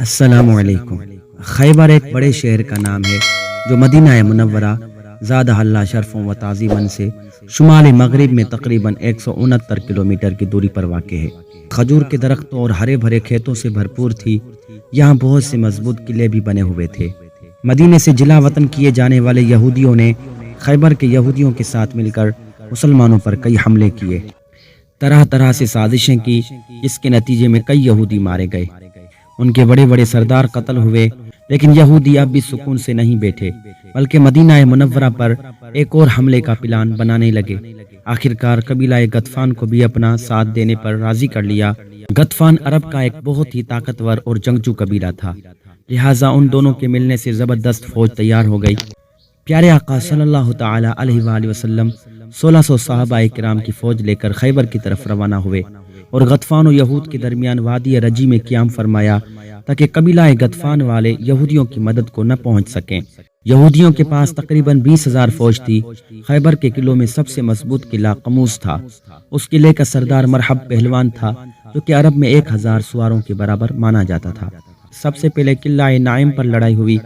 السلام علیکم۔ خیبر ایک بڑے شہر کا نام ہے جو مدینہ منورہ زادہ اللہ شرفوں و تعظیماً سے شمال مغرب میں تقریباً 169 کلومیٹر کی دوری پر واقع ہے۔ کھجور کے درختوں اور ہرے بھرے کھیتوں سے بھرپور تھی۔ یہاں بہت سے مضبوط قلعے بھی بنے ہوئے تھے۔ مدینے سے جلا وطن کیے جانے والے یہودیوں نے خیبر کے یہودیوں کے ساتھ مل کر مسلمانوں پر کئی حملے کیے، طرح طرح سے سازشیں کی، جس کے نتیجے میں کئی یہودی مارے گئے، ان کے بڑے بڑے سردار قتل ہوئے۔ لیکن یہودی اب بھی سکون سے نہیں بیٹھے، بلکہ مدینہ منورہ پر ایک اور حملے کا پلان بنانے لگے۔ آخرکار قبیلہ غطفان کو بھی اپنا ساتھ دینے پر راضی کر لیا۔ غطفان عرب کا ایک بہت ہی طاقتور اور جنگجو قبیلہ تھا، لہٰذا ان دونوں کے ملنے سے زبردست فوج تیار ہو گئی۔ پیارے آقا صلی اللہ تعالی علیہ وآلہ وسلم 1600 صحابہ کرام کی فوج لے کر خیبر کی طرف روانہ ہوئے اور غطفان و یہود کے درمیان وادی رجی میں قیام فرمایا تاکہ قبیلہ غطفان والے یہودیوں کی مدد کو نہ پہنچ سکیں۔ یہودیوں کے پاس تقریباً 20,000 فوج تھی۔ خیبر کے قلعوں میں سب سے مضبوط قلعہ قموس تھا۔ اس قلعے کا سردار مرحب پہلوان تھا، جو کہ عرب میں 1000 سواروں کے برابر مانا جاتا تھا۔ سب سے پہلے قلعہ نائم پر لڑائی ہوئی۔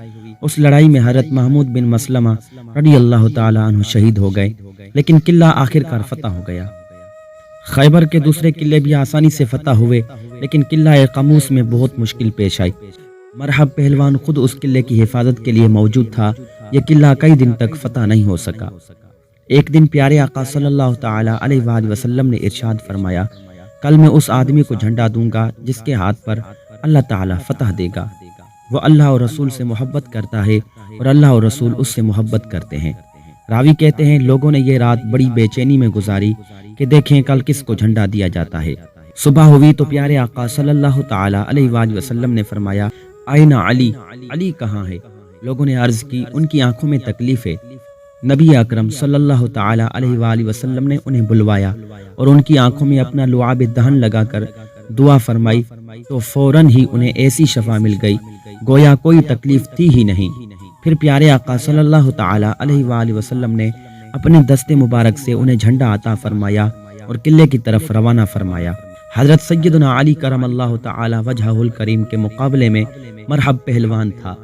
اس لڑائی میں حضرت محمود بن مسلمہ رضی اللہ تعالی عنہ شہید ہو گئے، لیکن قلعہ آخرکار فتح ہو گیا۔ خیبر کے دوسرے قلعے بھی آسانی سے فتح ہوئے، لیکن قلعہ قموس میں بہت مشکل پیش آئی۔ مرحب پہلوان خود اس قلعے کی حفاظت کے لیے موجود تھا۔ یہ قلعہ کئی دن تک فتح نہیں ہو سکا۔ ایک دن پیارے آقا صلی اللہ تعالی علیہ وآلہ وسلم نے ارشاد فرمایا، کل میں اس آدمی کو جھنڈا دوں گا جس کے ہاتھ پر اللہ تعالی فتح دے گا۔ وہ اللہ اور رسول سے محبت کرتا ہے اور اللہ اور رسول اس سے محبت کرتے ہیں۔ راوی کہتے ہیں، لوگوں نے یہ رات بڑی بے چینی میں گزاری کہ دیکھیں کل کس کو جھنڈا دیا جاتا ہے۔ صبح ہوئی تو پیارے آقا صلی اللہ تعالی علیہ وآلہ وسلم نے فرمایا، آئین علی، علی کہاں ہے؟ لوگوں نے عرض کی، ان کی آنکھوں میں تکلیف ہے۔ نبی اکرم صلی اللہ تعالی علیہ وآلہ وسلم نے انہیں بلوایا اور ان کی آنکھوں میں اپنا لعاب دہن لگا کر دعا فرمائی تو فوراً ہی انہیں ایسی شفا مل گئی گویا کوئی تکلیف تھی ہی نہیں۔ پھر پیارے آقا صلی اللہ تعالی علیہ وآلہ وسلم نے اپنے دست مبارک سے انہیں جھنڈا عطا فرمایا اور قلعے کی طرف روانہ فرمایا۔ حضرت سیدنا علی کرم اللہ تعالی وجہہ الکریم کے مقابلے میں مرحب پہلوان تھا۔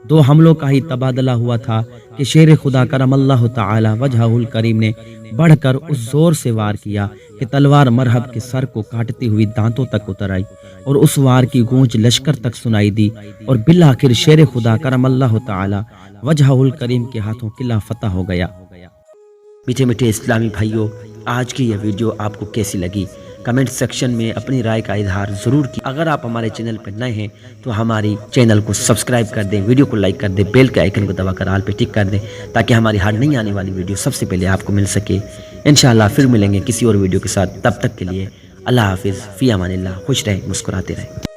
2 حملوں کا ہی تبادلہ ہوا تھا کہ شیر خدا کرم اللہ تعالی وجہہ الکریم نے بڑھ کر اس زور سے وار کیا کہ تلوار مرحب کے سر کو کاٹتی ہوئی دانتوں تک اتر آئی اور اس وار کی گونج لشکر تک سنائی دی اور بالآخر شیر خدا کرم اللہ تعالی وجہہ الکریم کے ہاتھوں قلعہ فتح ہو گیا۔ میٹھے میٹھے اسلامی بھائیوں، آج کی یہ ویڈیو آپ کو کیسی لگی؟ کمنٹ سیکشن میں اپنی رائے کا اظہار ضرور کی۔ اگر آپ ہمارے چینل پر نئے ہیں تو ہماری چینل کو سبسکرائب کر دیں، ویڈیو کو لائک کر دیں، بیل کے آئیکن کو دبا کر آل پہ ٹک کر دیں تاکہ ہماری ہر نئی آنے والی ویڈیو سب سے پہلے آپ کو مل سکے۔ انشاءاللہ پھر ملیں گے کسی اور ویڈیو کے ساتھ، تب تک کے لیے اللہ حافظ، فی امان اللہ، خوش رہیں، مسکراتے رہیں۔